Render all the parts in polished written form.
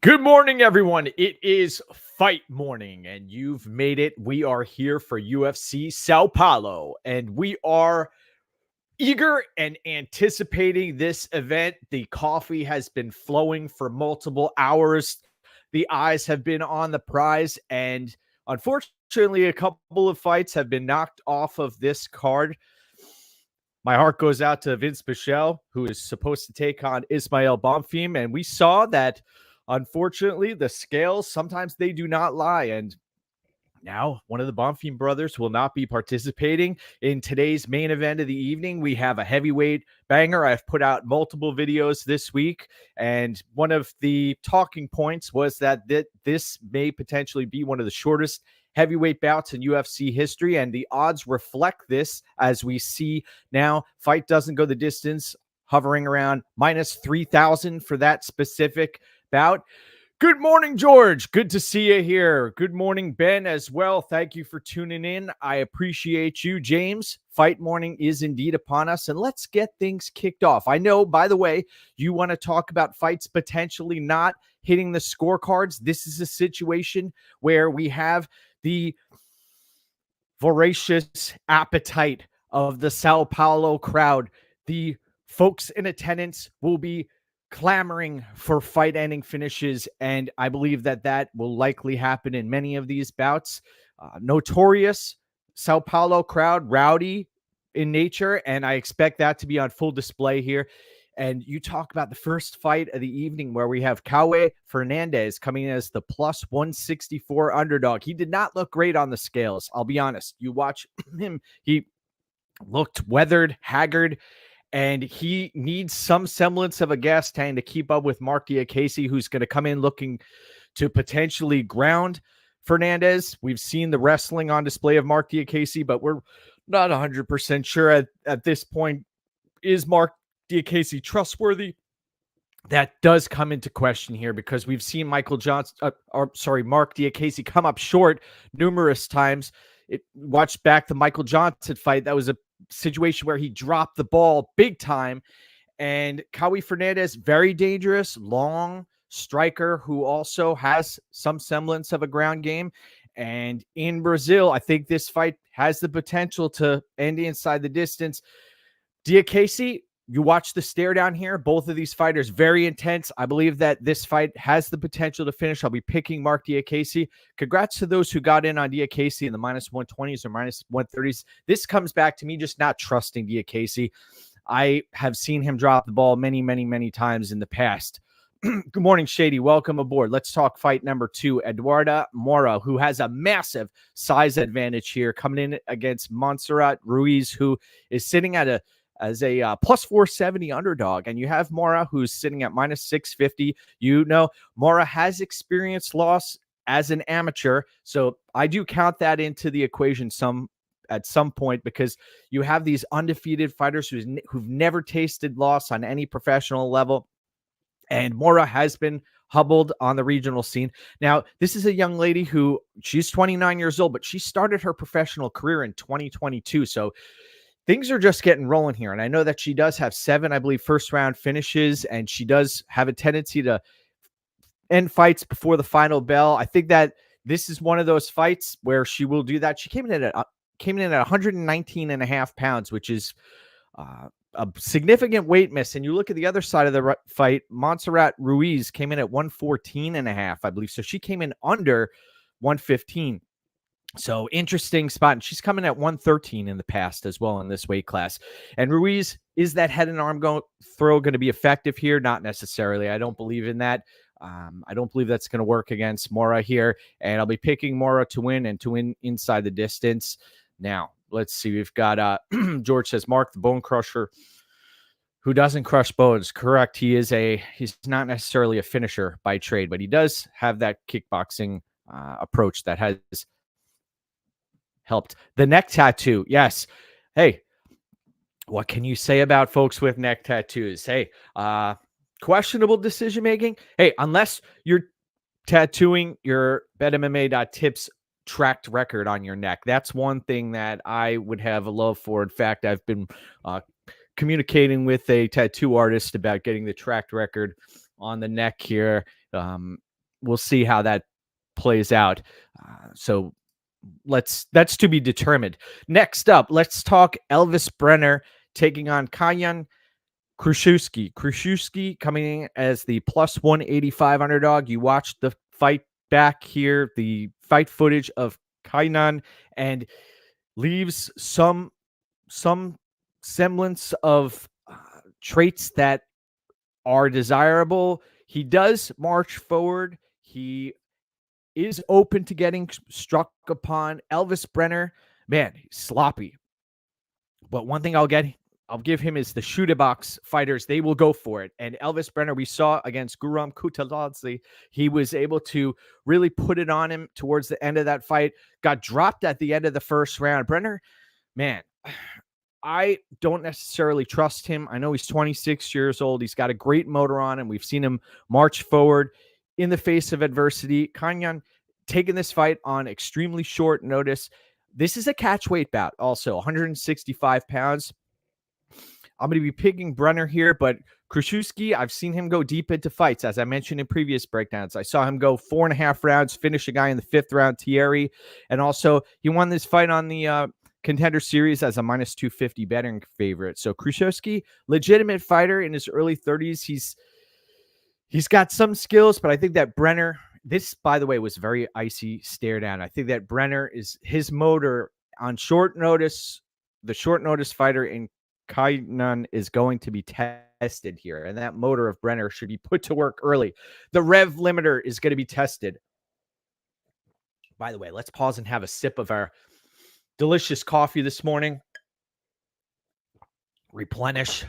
Good morning, everyone. It is fight morning, and you've made it. We are here for UFC Sao Paulo, and we are eager and anticipating this event. The coffee has been flowing for multiple hours. The eyes have been on the prize, and unfortunately, a couple of fights have been knocked off of this card. My heart goes out to Vince Pichel, who is supposed to take on Ismael Bonfim, and we saw that, unfortunately, the scales, sometimes they do not lie, and now one of the Bonfim brothers will not be participating in today's main event of the evening. We have a heavyweight banger. I've put out multiple videos this week, and one of the talking points was that this may potentially be one of the shortest heavyweight bouts in UFC history, and the odds reflect this as we see now. Fight doesn't go the distance, hovering around minus 3,000 for that specific bout. Good morning, George. Good to see you here. Good morning, Ben, as well. Thank you for tuning in. I appreciate you. James, fight morning is indeed upon us, and let's get things kicked off. I know, by the way, you want to talk about fights potentially not hitting the scorecards. This is a situation where we have the voracious appetite of the Sao Paulo crowd. The folks in attendance will be clamoring for fight-ending finishes, and I believe that will likely happen in many of these bouts. Notorious Sao Paulo crowd, rowdy in nature, and I expect that to be on full display here. And you talk about the first fight of the evening where we have Fernandez coming in as the plus 164 underdog. He did not look great on the scales, I'll be honest. You watch him, he looked weathered, haggard, and he needs some semblance of a gas tank to keep up with Mark Diakese, who's going to come in looking to potentially ground Fernandez. We've seen the wrestling on display of Mark Diakese, but we're not 100% sure at this point. Is Mark Diakese trustworthy? That does come into question here because we've seen Mark Diakese come up short numerous times. Watch back the Michael Johnson fight. That was a situation where he dropped the ball big time. And Fernandez, very dangerous, long striker who also has some semblance of a ground game. And in Brazil, I think this fight has the potential to end inside the distance. Diakese, you watch the stare down here. Both of these fighters, very intense. I believe that this fight has the potential to finish. I'll be picking Mark Diakese. Congrats to those who got in on Diakese in the minus 120s or minus 130s. This comes back to me just not trusting Diakese. I have seen him drop the ball many, many, many times in the past. Good morning, Shady. Welcome aboard. Let's talk fight number 2. Eduarda Moura, who has a massive size advantage here, coming in against Montserrat Ruiz, who is sitting at as a plus 470 underdog. And you have Moura, who's sitting at minus 650. You know, Moura has experienced loss as an amateur. So I do count that into the equation at some point, because you have these undefeated fighters who've never tasted loss on any professional level. And Moura has been hobbled on the regional scene. Now, this is a young lady who, she's 29 years old, but she started her professional career in 2022. So things are just getting rolling here. And I know that she does have 7, I believe, first round finishes, and she does have a tendency to end fights before the final bell. I think that this is one of those fights where she will do that. She came in at 119 and a half pounds, which is a significant weight miss. And you look at the other side of the fight, Montserrat Ruiz came in at 114 and a half, I believe. So she came in under 115. So interesting spot. And she's coming at 113 in the past as well in this weight class. And Ruiz, is that head and arm throw going to be effective here? Not necessarily. I don't believe in that. I don't believe that's going to work against Moura here. And I'll be picking Moura to win and to win inside the distance. Now, let's see. We've got George says, Mark the Bone Crusher, who doesn't crush bones. Correct. He's not necessarily a finisher by trade, but he does have that kickboxing approach that has helped. The neck tattoo. Yes. Hey, what can you say about folks with neck tattoos? Hey, questionable decision-making. Hey, unless you're tattooing your betmma.tips tracked record on your neck. That's one thing that I would have a love for. In fact, I've been communicating with a tattoo artist about getting the tracked record on the neck here. we'll see how that plays out. So that's to be determined. Next up, let's talk Elvis Brenner taking on Kayan Krzyzewski. Krzyzewski coming in as the plus 185 underdog. You watched the fight back here, the fight footage of Kainan, and leaves some semblance of traits that are desirable. He does march forward. He is open to getting struck upon. Elvis Brenner, man, sloppy. But one thing I'll give him is the shooter box fighters. They will go for it. And Elvis Brenner, we saw against Guram Kutateladze, he was able to really put it on him towards the end of that fight. Got dropped at the end of the first round. Brenner, man, I don't necessarily trust him. I know he's 26 years old. He's got a great motor on him. We've seen him march forward in the face of adversity. Kanyan taking this fight on extremely short notice. This is a catch weight bout, also 165 pounds. I'm going to be picking Brenner here, but Krzyzewski, I've seen him go deep into fights, as I mentioned in previous breakdowns. I saw him go 4.5 rounds, finish a guy in the 5th round, Thierry. And also, he won this fight on the Contender Series as a minus 250 betting favorite. So Krzyzewski, legitimate fighter in his early 30s. He's got some skills, but I think that Brenner, this, by the way, was very icy stare down. I think that Brenner is his motor on short notice. The short notice fighter in Kainan is going to be tested here, and that motor of Brenner should be put to work early. The rev limiter is going to be tested. By the way, let's pause and have a sip of our delicious coffee this morning. Replenish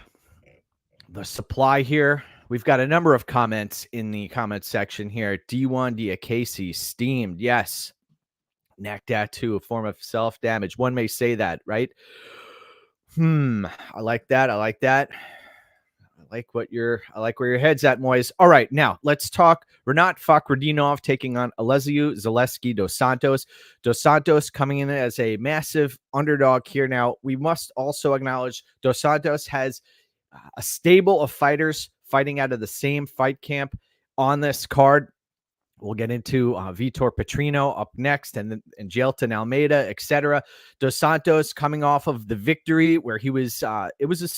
the supply here. We've got a number of comments in the comment section here. D1 Diakasi, steamed. Yes. Neck tattoo, a form of self-damage. One may say that, right? I like that. I like that. I like where your head's at, Moyes. All right, now let's talk Rinat Fakhretdinov taking on Alexiu Zaleski dos Santos. Dos Santos coming in as a massive underdog here. Now, we must also acknowledge Dos Santos has a stable of fighters fighting out of the same fight camp on this card. We'll get into Vitor Petrino up next, and Jailton Almeida, etc. Dos Santos coming off of the victory where he was, it was a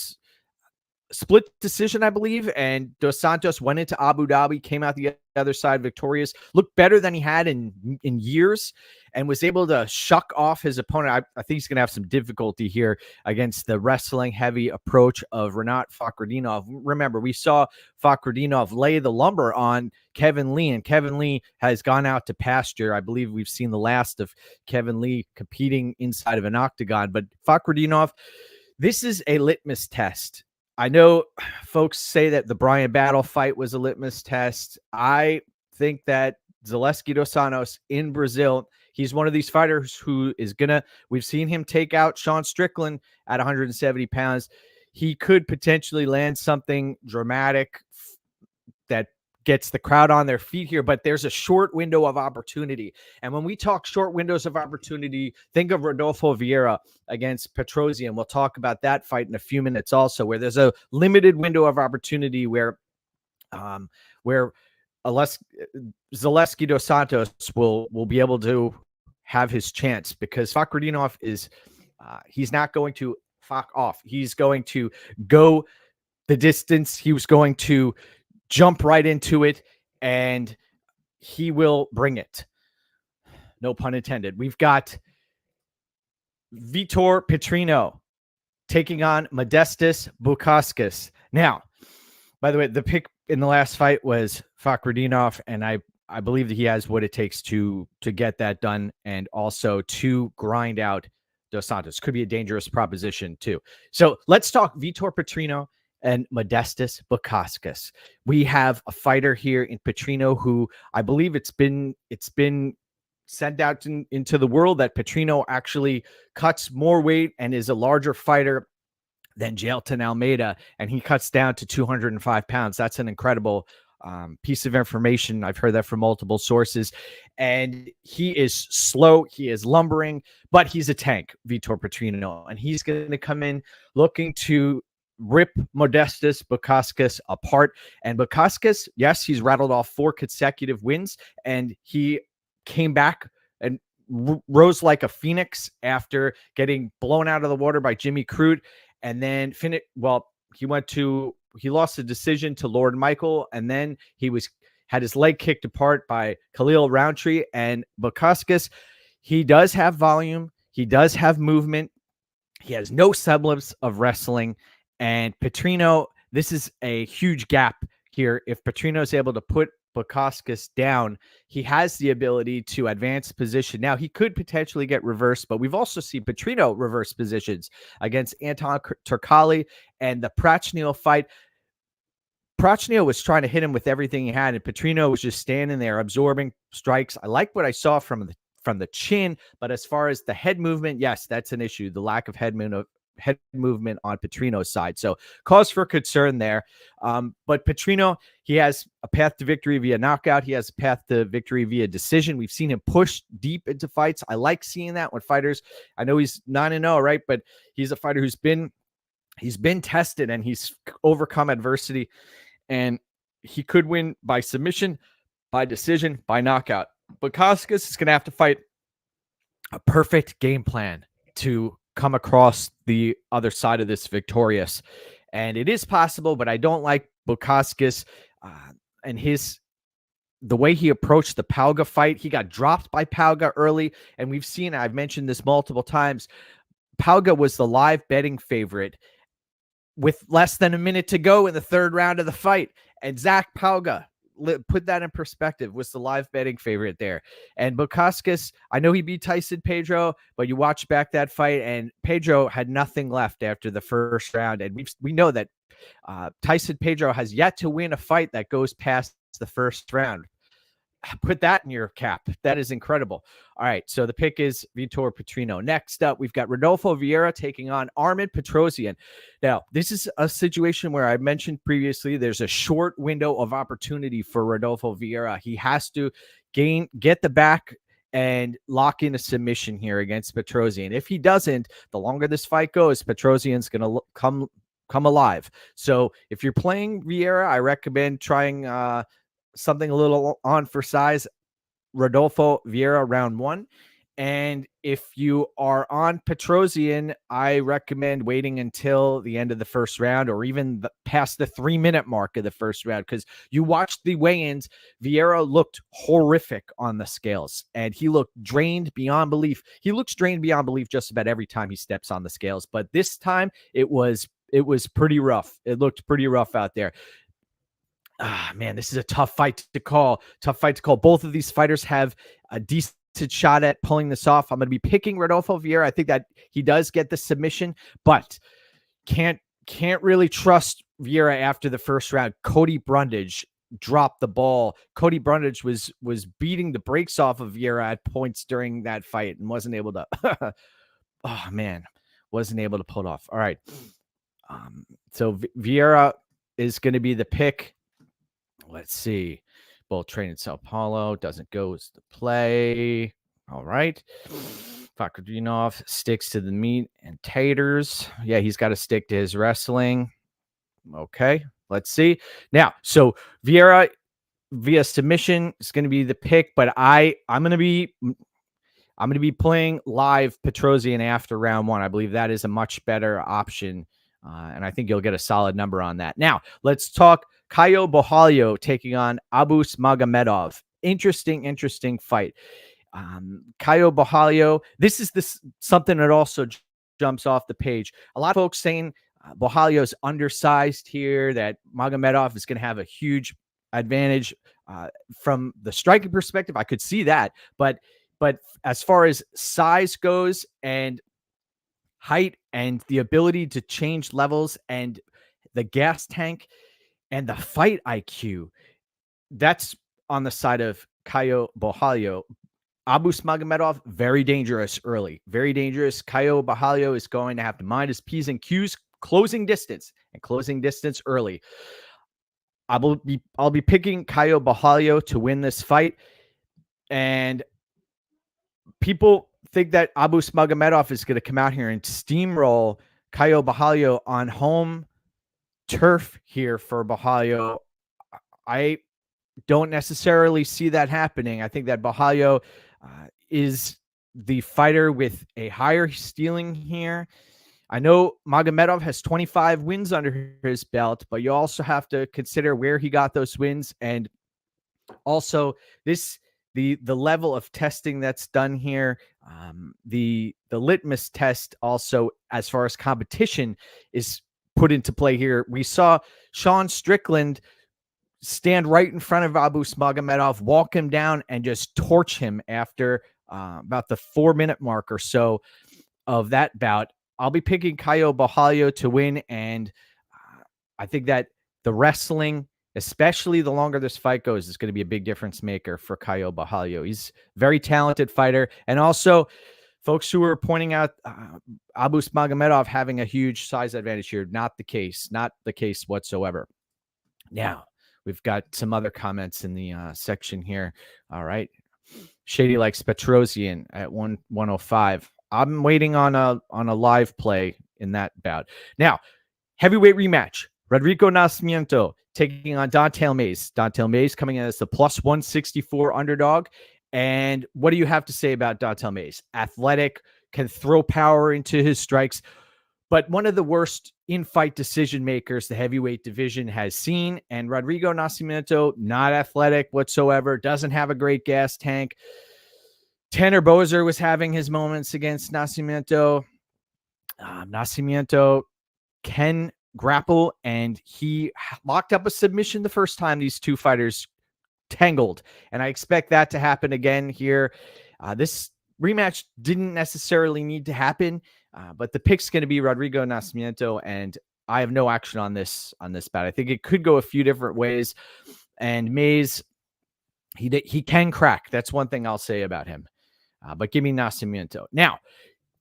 split decision, I believe, and Dos Santos went into Abu Dhabi, came out the other side victorious, looked better than he had in years, and was able to shuck off his opponent. I think he's going to have some difficulty here against the wrestling-heavy approach of Rinat Fakhretdinov. Remember, we saw Fakhretdinov lay the lumber on Kevin Lee, and Kevin Lee has gone out to pasture. I believe we've seen the last of Kevin Lee competing inside of an octagon. But Fakhretdinov, this is a litmus test. I know folks say that the Brian Battle fight was a litmus test. I think that Zaleski dos Santos in Brazil, he's one of these fighters who is we've seen him take out Sean Strickland at 170 pounds. He could potentially land something dramatic that gets the crowd on their feet here, but there's a short window of opportunity. And when we talk short windows of opportunity, think of Rodolfo Vieira against Petrosian. We'll talk about that fight in a few minutes also, where there's a limited window of opportunity where Zaleski dos Santos will be able to have his chance, because Fakhretdinov is he's not going to fuck off. He's going to go the distance. He was going to jump right into it, and he will bring it. No pun intended. We've got Vitor Petrino taking on Modestas Bukauskas. Now, by the way, the pick in the last fight was Fakhretdinov, and I believe that he has what it takes to get that done, and also to grind out Dos Santos. Could be a dangerous proposition too. So let's talk Vitor Petrino and Modestas Bukauskas. We have a fighter here in Petrino who I believe it's been sent out into the world that Petrino actually cuts more weight and is a larger fighter than Jailton Almeida, and he cuts down to 205 pounds. That's an incredible piece of information. I've heard that from multiple sources. And he is slow, he is lumbering, but he's a tank, Vitor Petrino, and he's going to come in looking to rip Modestas Bukauskas apart. And Bukauskas, yes, he's rattled off 4 consecutive wins, and he came back and rose like a phoenix after getting blown out of the water by Jimmy Crute, and then he lost a decision to Lord Michael, and then he had his leg kicked apart by Khalil Roundtree. And Bukauskas, he does have volume, he does have movement, he has no semblance of wrestling. And Petrino, this is a huge gap here. If Petrino is able to put Bukauskas down, he has the ability to advance position. Now, he could potentially get reversed, but we've also seen Petrino reverse positions against Anton Turkalj and the Prachnio fight. Prachnio was trying to hit him with everything he had, and Petrino was just standing there absorbing strikes. I like what I saw from the chin, but as far as the head movement, yes, that's an issue. The lack of head movement on Petrino's side. So cause for concern there. But Petrino, he has a path to victory via knockout. He has a path to victory via decision. We've seen him push deep into fights. I like seeing that when fighters, I know he's 9-0, right? But he's a fighter he's been tested and he's overcome adversity, and he could win by submission, by decision, by knockout. Bukauskas is going to have to fight a perfect game plan to come across the other side of this victorious. And it is possible, but I don't like Bukauskas and the way he approached the Pauga fight. He got dropped by Pauga early, and I've mentioned this multiple times. Pauga was the live betting favorite with less than a minute to go in the 3rd round of the fight. And Zach Pauga, put that in perspective, was the live betting favorite there. And Bukauskas, I know he beat Tyson Pedro, but you watch back that fight, and Pedro had nothing left after the 1st round. And we know that Tyson Pedro has yet to win a fight that goes past the 1st round. Put that in your cap. That is incredible. All right, so the pick is Vitor Petrino. Next up, we've got Rodolfo Vieira taking on Armen Petrosyan. Now, this is a situation where I mentioned previously there's a short window of opportunity for Rodolfo Vieira. He has to get the back and lock in a submission here against Petrosyan. If he doesn't, the longer this fight goes, Petrosyan's going to come alive. So if you're playing Vieira, I recommend trying something a little on for size, Rodolfo Vieira round 1. And if you are on Petrosyan, I recommend waiting until the end of the 1st round, or even past the 3-minute mark of the 1st round, because you watched the weigh-ins. Vieira looked horrific on the scales, and he looked drained beyond belief. He looks drained beyond belief just about every time he steps on the scales, but this time it was pretty rough. It looked pretty rough out there. Man, this is a tough fight to call. Both of these fighters have a decent shot at pulling this off. I'm going to be picking Rodolfo Vieira. I think that he does get the submission, but can't really trust Vieira after the 1st round. Cody Brundage dropped the ball. Cody Brundage was beating the brakes off of Vieira at points during that fight and wasn't able to wasn't able to pull it off. All right. So Vieira is going to be the pick. Let's see. Both trained in Sao Paulo. Doesn't go as the play. All right. Fakradinov sticks to the meat and taters. Yeah, he's got to stick to his wrestling. Okay. Let's see. Now, so Vieira via submission is going to be the pick, but I'm going to be playing live Petrosyan after round 1. I believe that is a much better option. And I think you'll get a solid number on that. Now, let's talk Caio Borralho taking on Abus Magomedov. Interesting fight. Caio Borralho, this is something that also jumps off the page. A lot of folks saying Borralho's undersized here, that Magomedov is going to have a huge advantage from the striking perspective. I could see that, but as far as size goes and height and the ability to change levels and the gas tank and the fight IQ, that's on the side of Caio Borralho. Abus Magomedov, very dangerous early. Very dangerous. Caio Borralho is going to have to mind his P's and Q's, closing distance early. I'll be picking Caio Borralho to win this fight. And people think that Abus Magomedov is going to come out here and steamroll Caio Borralho on home turf here for Bahalio. I don't necessarily see that happening. I think that Bahalio is the fighter with a higher ceiling here. I know Magomedov has 25 wins under his belt, but you also have to consider where he got those wins, and also the level of testing that's done here. The litmus test also, as far as competition, is put into play here. We saw Sean Strickland stand right in front of Abus Magomedov, walk him down, and just torch him after about the 4-minute mark or so of that bout. I'll be picking Caio Bahalio to win, and I think that the wrestling, especially the longer this fight goes, is going to be a big difference maker for Caio Bahalio. He's a very talented fighter, and also folks who are pointing out Abus Magomedov having a huge size advantage here, not the case whatsoever. Now, we've got some other comments in the section here. All right. Shady likes Petrosian at 105. I'm waiting on a live play in that bout. Now, heavyweight rematch. Rodrigo Nascimento taking on Don'Tale Mayes. Don'Tale Mayes coming in as the plus 164 underdog. And what do you have to say about Don'Tale Mayes? Athletic, can throw power into his strikes, but one of the worst in-fight decision makers the heavyweight division has seen. And Rodrigo Nascimento, not athletic whatsoever, doesn't have a great gas tank. Tanner Boser was having his moments against Nascimento. Nascimento can grapple, and he locked up a submission the first time these two fighters tangled. And I expect that to happen again here. This rematch didn't necessarily need to happen, but the pick's going to be Rodrigo Nascimento, and I have no action on this bout. I think it could go a few different ways, and Mayes, he can crack. That's one thing I'll say about him. But give me Nascimento. Now,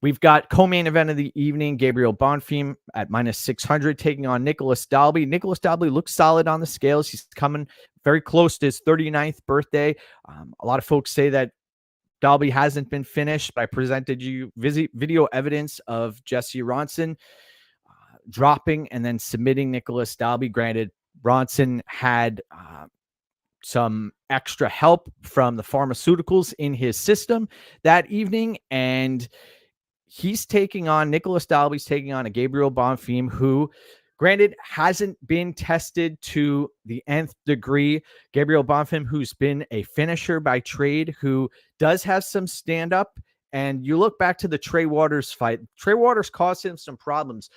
we've got co-main event of the evening, Gabriel Bonfim at minus 600 taking on Nicholas Doby. Nicholas Doby looks solid on the scales. He's coming very close to his 39th birthday. A lot of folks say that Doby hasn't been finished, but I presented you video evidence of Jesse Ronson dropping and then submitting Nicholas Doby. Granted, Ronson had some extra help from the pharmaceuticals in his system that evening, and Nicholas Doby's taking on a Gabriel Bonfim who, granted, hasn't been tested to the nth degree. Gabriel Bonfim, who's been a finisher by trade, who does have some stand-up. And you look back to the Trey Waters fight. Trey Waters caused him some problems.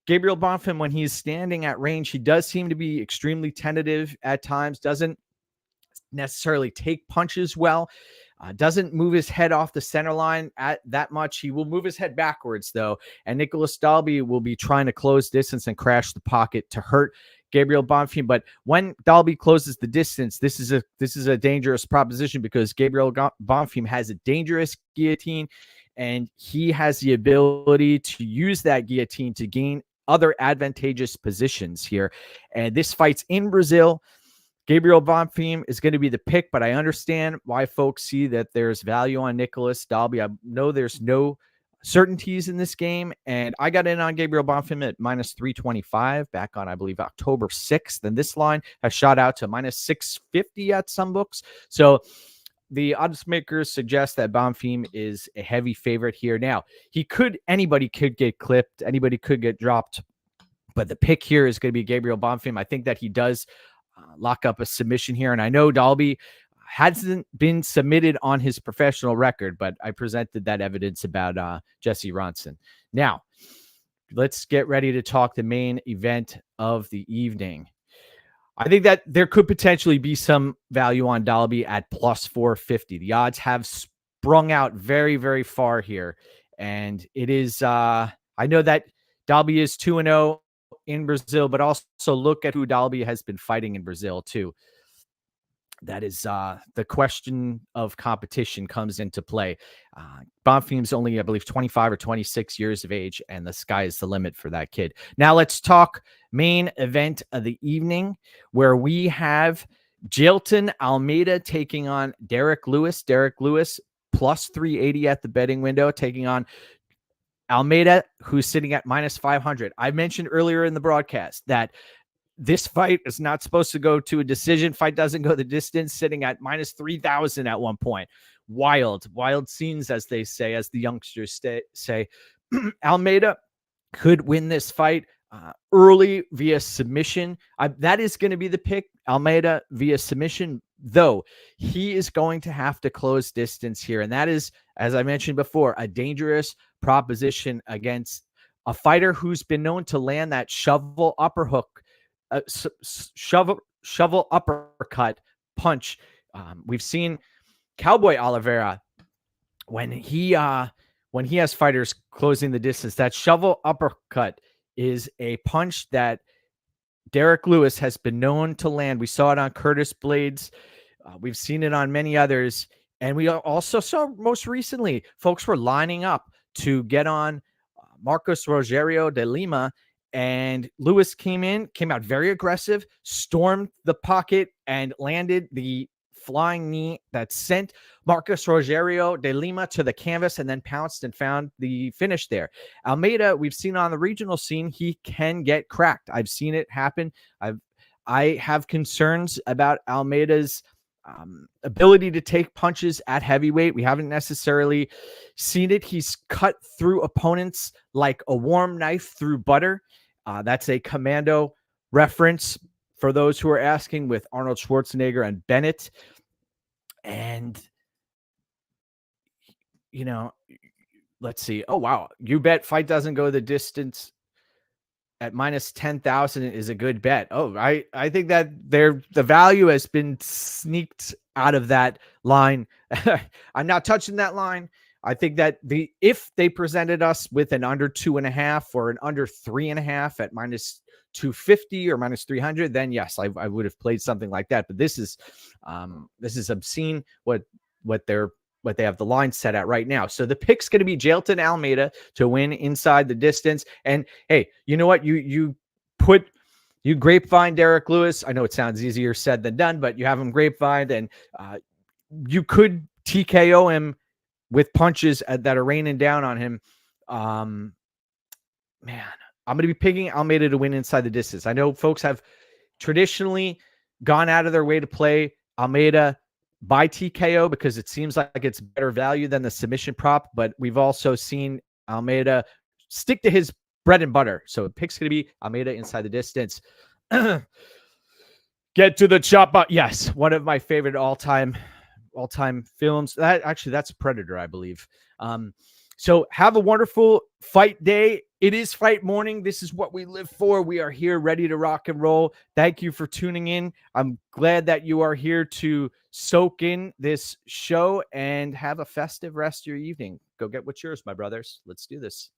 Gabriel Bonfim, when he's standing at range, he does seem to be extremely tentative at times, doesn't necessarily take punches well, doesn't move his head off the center line at that much. He will move his head backwards, though, and Nicholas Doby will be trying to close distance and crash the pocket to hurt Gabriel Bonfim. But when Doby closes the distance, this is a dangerous proposition, because Gabriel Bonfim has a dangerous guillotine, and he has the ability to use that guillotine to gain other advantageous positions here. And this fight's in Brazil. Gabriel Bonfim is going to be the pick, but I understand why folks see that there's value on Nicholas Doby. I know there's no certainties in this game, and I got in on Gabriel Bonfim at minus 325 back on, I believe, October 6th, and this line has shot out to minus 650 at some books. So the odds makers suggest that Bonfim is a heavy favorite here. Now, anybody could get clipped, anybody could get dropped, but the pick here is going to be Gabriel Bonfim. I think that he does lock up a submission here. And I know Doby hasn't been submitted on his professional record, but I presented that evidence about Jesse Ronson. Now, let's get ready to talk the main event of the evening. I think that there could potentially be some value on Doby at plus 450. The odds have sprung out very, very far here. And it is, I know that Doby is 2-0 in Brazil, but also look at who Doby has been fighting in Brazil too. That is the question of competition comes into play. Bonfim's only, I believe, 25 or 26 years of age, and the sky is the limit for that kid. Now let's talk main event of the evening, where we have Jailton Almeida taking on Derek Lewis. Derek Lewis plus 380 at the betting window, taking on Almeida, who's sitting at minus 500. I mentioned earlier in the broadcast that this fight is not supposed to go to a decision. Fight doesn't go the distance, sitting at minus 3,000 at one point. Wild scenes, as they say, as the youngsters say. Almeida could win this fight early via submission. That is going to be the pick. Almeida via submission, though he is going to have to close distance here. And that is, as I mentioned before, a dangerous proposition against a fighter who's been known to land that shovel uppercut punch. We've seen Cowboy Oliveira when he has fighters closing the distance. That shovel uppercut is a punch that Derek Lewis has been known to land. We saw it on Curtis Blades. We've seen it on many others. And we also saw most recently, folks were lining up to get on Marcos Rogerio de Lima. And Lewis came out very aggressive, stormed the pocket, and landed the flying knee that sent Marcos Rogerio de Lima to the canvas, and then pounced and found the finish there. Almeida, we've seen on the regional scene, he can get cracked. I've seen it happen. I have concerns about Almeida's ability to take punches at heavyweight. We haven't necessarily seen it. He's cut through opponents like a warm knife through butter. That's a Commando reference for those who are asking, with Arnold Schwarzenegger and Bennett. And, let's see. Oh, wow. You bet fight doesn't go the distance at minus 10,000 is a good bet. Oh, I think that the value has been sneaked out of that line. I'm not touching that line. I think that if they presented us with an under 2.5 or an under 3.5 at minus 250 or minus 300, then yes, I would have played something like that. But this is obscene what they have the line set at right now. So the pick's going to be Jailton Almeida to win inside the distance. And hey, you know what? You grapevine Derek Lewis. I know it sounds easier said than done, but you have him grapevined, and you could TKO him with punches that are raining down on him. Man, I'm going to be picking Almeida to win inside the distance. I know folks have traditionally gone out of their way to play Almeida by TKO because it seems like it's better value than the submission prop, but we've also seen Almeida stick to his bread and butter. So the pick's going to be Almeida inside the distance. Get to the chop. Yes, one of my favorite all-time films. That's Predator, I believe. So have a wonderful fight day. It is fight morning. This is what we live for. We are here ready to rock and roll. Thank you for tuning in. I'm glad that you are here to soak in this show and have a festive rest of your evening. Go get what's yours, my brothers. Let's do this.